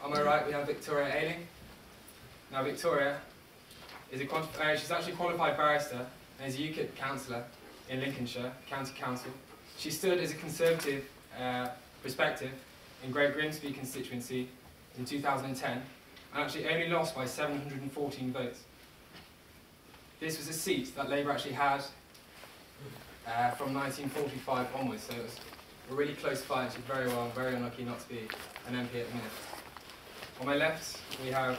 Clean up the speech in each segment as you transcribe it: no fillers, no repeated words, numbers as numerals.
on my right we have Victoria Ailing. Now Victoria is she's actually a qualified barrister and is a UKIP councillor in Lincolnshire County Council. She stood as a Conservative perspective in Great Grimsby constituency in 2010 and actually only lost by 714 votes. This was a seat that Labour actually had from 1945 onwards, so it was a really close fight. She's very unlucky not to be an MP at the minute. On my left we have,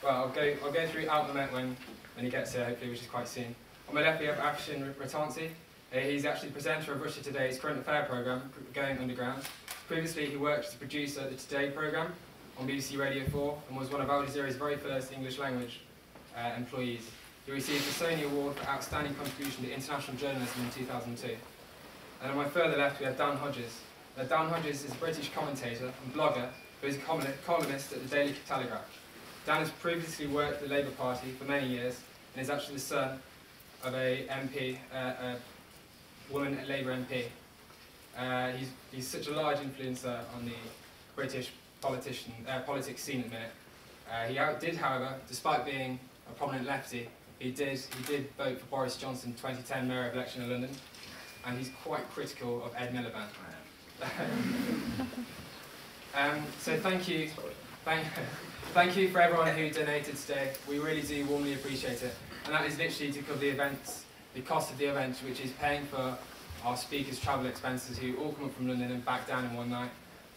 well, I'll go through Alphabet when he gets here, hopefully, which is quite soon. On my left we have Afshin Ratansi. He's actually the presenter of Russia Today's current affair programme, Going Underground. Previously he worked as a producer at the Today programme on BBC Radio 4 and was one of Al Jazeera's very first English language employees. He received the Sony Award for Outstanding Contribution to International Journalism in 2002. And on my further left we have Dan Hodges. Now, Dan Hodges is a British commentator and blogger who is a columnist at the Daily Telegraph. Dan has previously worked for the Labour Party for many years and is actually the son of a MP, a woman Labour MP. He's such a large influencer on the British politics scene at the minute. He did, however, despite being a prominent lefty, he did vote for Boris Johnson 2010 mayor election in London, and he's quite critical of Ed Miliband. So thank you for everyone who donated today. We really do warmly appreciate it, and that is literally to cover the cost of the event, which is paying for our speakers' travel expenses, who all come up from London and back down in one night,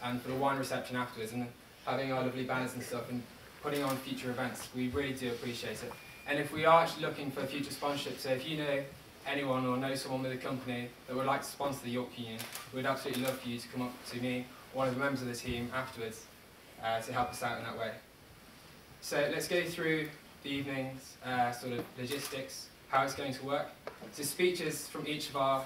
and for the wine reception afterwards, and having our lovely banners and stuff, and putting on future events. We really do appreciate it. And if we are actually looking for future sponsorship, so if you know anyone or know someone with a company that would like to sponsor the York Union, we'd absolutely love for you to come up to me, one of the members of the team, afterwards to help us out in that way. So let's go through the evening's sort of logistics, how it's going to work. So speeches from each of our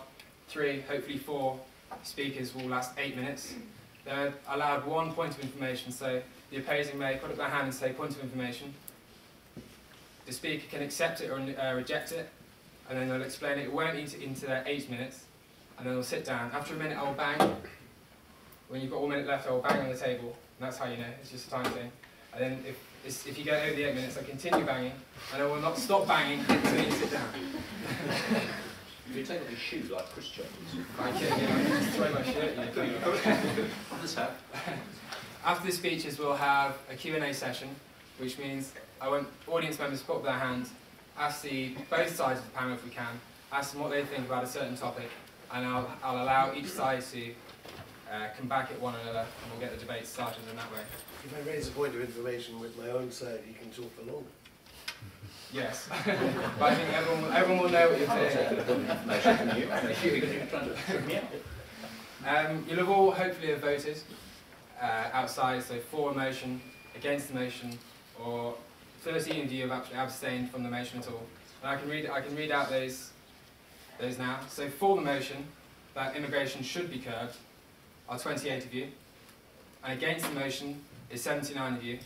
3, hopefully 4 speakers will last 8 minutes. They're allowed 1 point of information, so the opposing may put up their hand and say point of information. The speaker can accept it or reject it, and then they'll explain it. It won't eat it into their 8 minutes, and then they'll sit down. After a minute, I will bang. When you've got 1 minute left, I will bang on the table, and that's how you know. It's just a time thing. And then if you go over the 8 minutes, I continue banging, and I will not stop banging until you sit down. If you take off your shoe like Chris Jones. I can just throw my shirt in. After the speeches, we'll have a Q&A session, which means I want audience members to put up their hand, ask both sides of the panel if we can, ask them what they think about a certain topic, and I'll allow each side to come back at one another, and we'll get the debate started in that way. If I raise a point of information with my own side, you can talk for longer. Yes, but I think everyone will know what you're saying. You'll have all hopefully have voted outside, so for a motion, against the motion, or 13 of you have actually abstained from the motion at all. And I can read out those now. So for the motion that immigration should be curbed are 28 of you, and against the motion is 79 of you,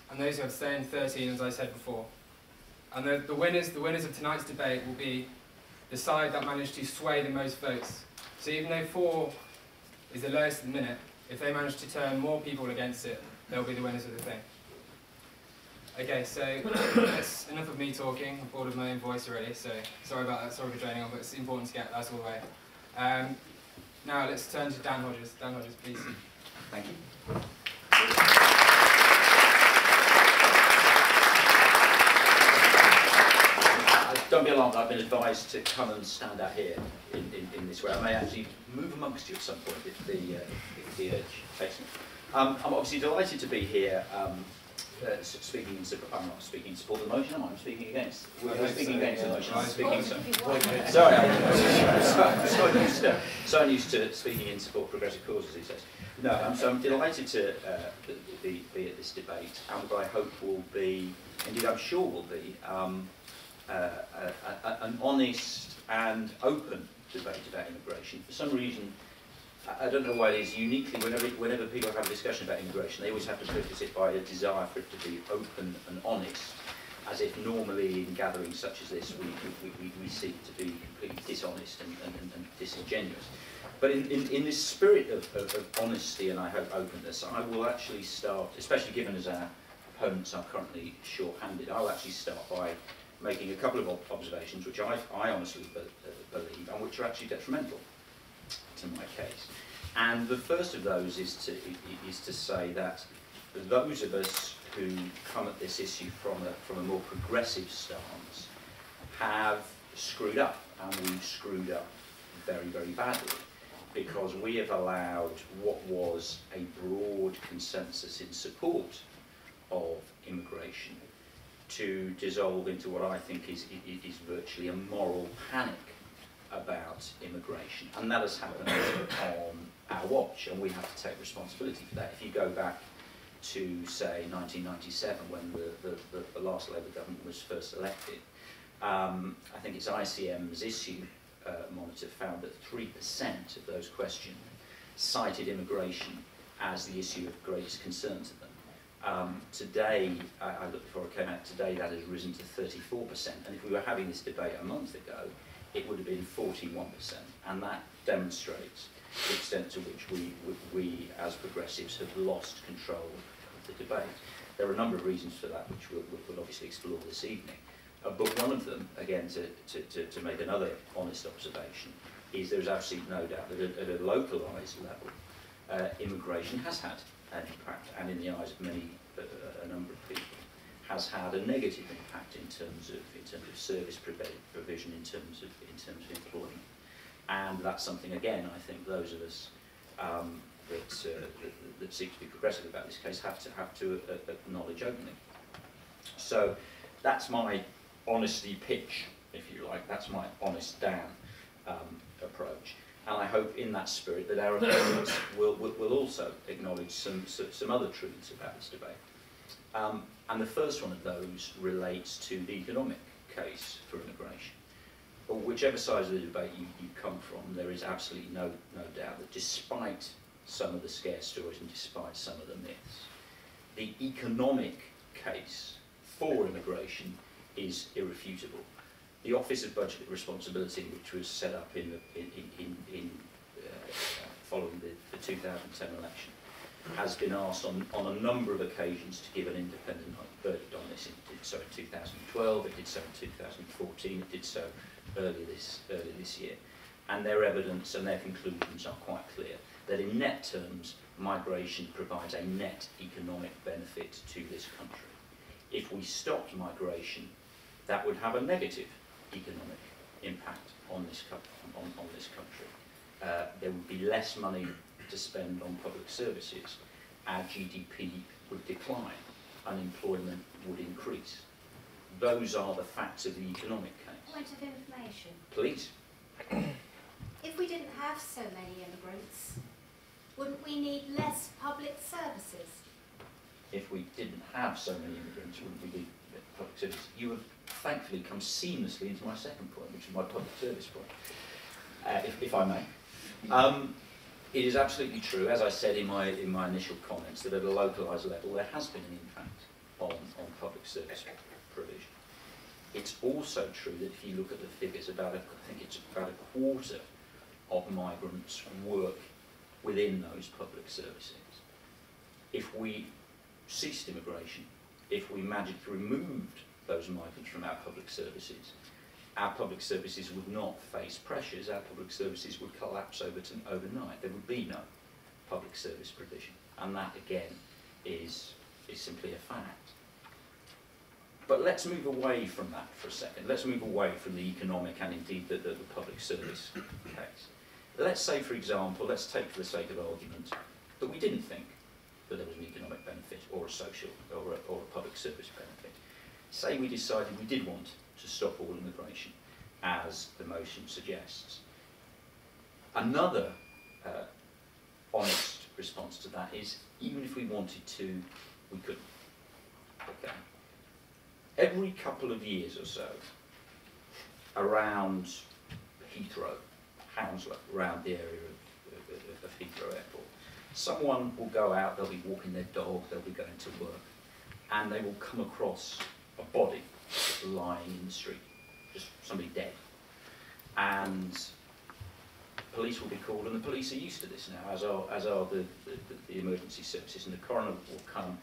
and those who abstained 13, as I said before. And the winners of tonight's debate will be the side that managed to sway the most votes. So even though 4 is the lowest at the minute, if they manage to turn more people against it, they'll be the winners of the thing. Okay, so that's enough of me talking. I'm bored of my own voice already, so sorry about that, sorry for draining on, but it's important to get that all the way. Now let's turn to Dan Hodges. Dan Hodges, please. Thank you. Don't be alarmed, I've been advised to come and stand out here in this way. I may actually move amongst you at some point if the urge takes me. I'm obviously delighted to be here speaking in support. I'm not speaking in support of the motion, I'm speaking against. We're speaking against the motion. I'm speaking sorry, I'm so used to speaking in support of progressive causes these days. No, so I'm delighted to be at this debate, and what I hope will be, indeed I'm sure will be, an honest and open debate about immigration. For some reason, I don't know why it is, uniquely, whenever people have a discussion about immigration, they always have to preface it by a desire for it to be open and honest, as if normally in gatherings such as this we seek to be completely dishonest and disingenuous. But in this spirit of honesty and I hope openness, I will actually start, especially given as our opponents are currently short-handed, I'll actually start by making a couple of observations which I honestly believe and which are actually detrimental to my case. And the first of those is to say that those of us who come at this issue from a more progressive stance have screwed up, and we've screwed up very, very badly, because we have allowed what was a broad consensus in support of immigration to dissolve into what I think is virtually a moral panic about immigration. And that has happened on our watch, and we have to take responsibility for that. If you go back to, say, 1997, when the last Labour government was first elected, I think it's ICM's issue monitor found that 3% of those questioned cited immigration as the issue of greatest concern to them. Today, I looked before I came out, today that has risen to 34%, and if we were having this debate a month ago, it would have been 41%, and that demonstrates the extent to which we as progressives have lost control of the debate. There are a number of reasons for that, which we'll obviously explore this evening. But one of them, again, to make another honest observation, is there's absolutely no doubt that at a localised level, immigration has had an impact, and in the eyes of a number of people, has had a negative impact in terms of service provision, in terms of employment. And that's something, again, I think those of us that seek to be progressive about this case have to acknowledge openly. So that's my honesty pitch, if you like. That's my honest Dan approach. And I hope in that spirit that our opponents will also acknowledge some other truths about this debate. And the first one of those relates to the economic case for immigration. But whichever side of the debate you come from, there is absolutely no doubt that despite some of the scare stories and despite some of the myths, the economic case for immigration is irrefutable. The Office of Budget Responsibility, which was set up following the 2010 election, has been asked on a number of occasions to give an independent verdict on this. It did so in 2012, it did so in 2014, it did so earlier this year. And their evidence and their conclusions are quite clear, that in net terms, migration provides a net economic benefit to this country. If we stopped migration, that would have a negative economic impact on this country. There would be less money to spend on public services. Our GDP would decline. Unemployment would increase. Those are the facts of the economic case. Point of information. Please. If we didn't have so many immigrants, wouldn't we need less public services? If we didn't have so many immigrants, wouldn't we need public services? You have thankfully come seamlessly into my second point, which is my public service point, if I may. It is absolutely true, as I said in my initial comments, that at a localised level there has been an impact on public service provision. It's also true that if you look at the figures, I think it's about a quarter of migrants work within those public services. If we ceased immigration, if we magically removed those migrants from our public services would not face pressures, our public services would collapse overnight. There would be no public service provision. And that, again, is simply a fact. But let's move away from that for a second. Let's move away from the economic and indeed the public service case. Let's say, for example, let's take for the sake of argument that we didn't think that there was an economic benefit or a social or a public service benefit. Say we decided we did want to stop all immigration, as the motion suggests. Another honest response to that is, even if we wanted to, we couldn't. Okay. Every couple of years or so, around Heathrow, Hounslow, around the area of Heathrow Airport, someone will go out, they'll be walking their dog, they'll be going to work, and they will come across a body lying in the street, just somebody dead. And police will be called, and the police are used to this now, as are the emergency services, and the coroner will come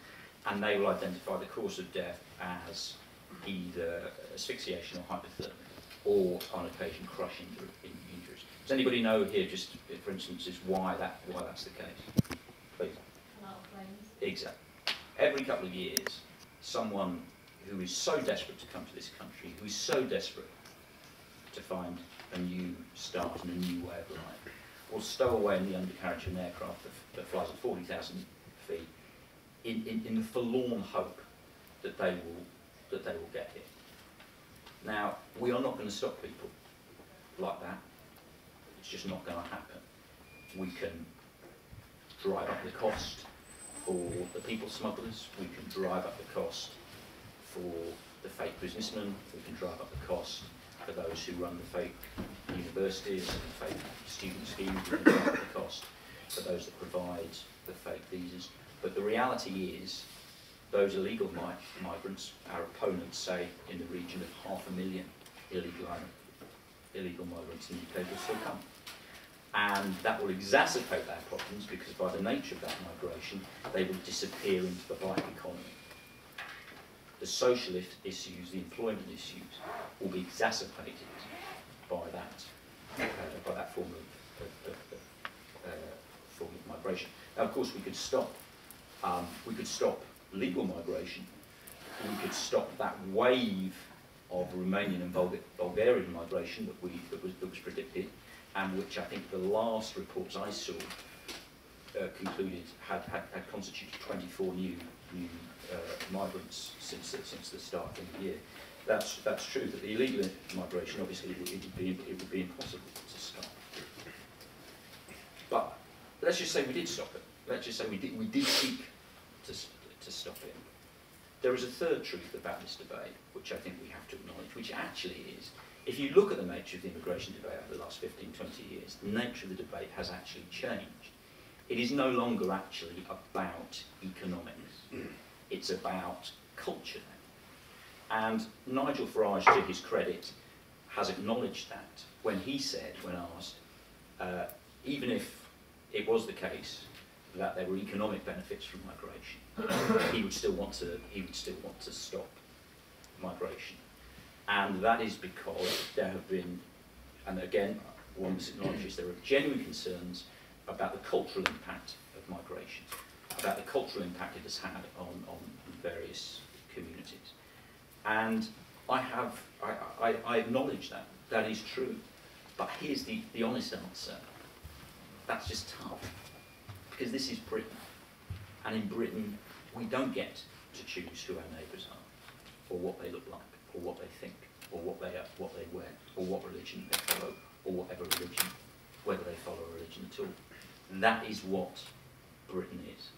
and they will identify the cause of death as either asphyxiation or hypothermia, or on occasion crush injuries. Does anybody know here, just for instance, is why that's the case? Please. A lot of flames. Exactly. Every couple of years, someone who is so desperate to come to this country, who is so desperate to find a new start and a new way of life, will stow away in the undercarriage of an aircraft that flies at 40,000 feet in the forlorn hope that they will get here. Now, we are not going to stop people like that. It's just not going to happen. We can drive up the cost for the people smugglers. We can drive up the cost for the fake businessmen. We can drive up the cost for those who run the fake universities and the fake student schemes. We can drive up the cost for those that provide the fake visas. But the reality is, those illegal migrants, our opponents say in the region of 500,000 illegal migrants in the UK will still come. And that will exacerbate their problems because by the nature of that migration, they will disappear into the black economy. The social issues, the employment issues, will be exacerbated by that form of migration. Now, of course, we could stop legal migration. We could stop that wave of Romanian and Bulgarian migration that was predicted, and which I think the last reports I saw concluded had constituted 24 new migrants since the start of the year. That's true. That the illegal migration, obviously, it would be impossible to stop. But let's just say we did stop it. Let's just say we did seek to stop it. There is a third truth about this debate, which I think we have to acknowledge, which actually is, if you look at the nature of the immigration debate over the last 15, 20 years, the nature of the debate has actually changed. It is no longer actually about economics. It's about culture now. And Nigel Farage, to his credit, has acknowledged that when he said, when asked, even if it was the case that there were economic benefits from migration, he would still want to stop migration. And that is because there have been, and again, one must acknowledge there are genuine concerns about the cultural impact of migration, about the cultural impact it has had on various communities. And I acknowledge that. That is true. But here's the honest answer. That's just tough. Because this is Britain. And in Britain, we don't get to choose who our neighbours are, or what they look like, or what they think, or what they wear, or what religion they follow, or whatever religion, whether they follow a religion at all. And that is what Britain is.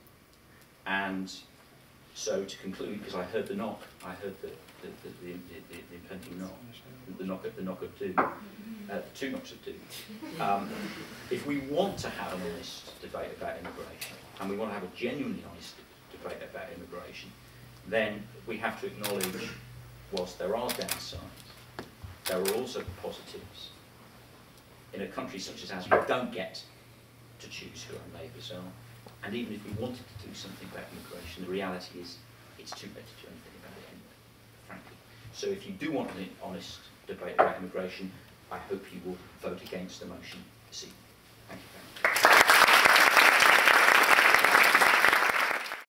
And so to conclude, because I heard the knock, I heard the impending knock, the knock of doom, two knocks of doom. If we want to have an honest debate about immigration, and we want to have a genuinely honest debate about immigration, then we have to acknowledge, whilst there are downsides, there are also positives. In a country such as ours, we don't get to choose who our neighbours are. And even if we wanted to do something about immigration, the reality is it's too late to do anything about it anyway, frankly. So if you do want an honest debate about immigration, I hope you will vote against the motion this evening. Thank you very much.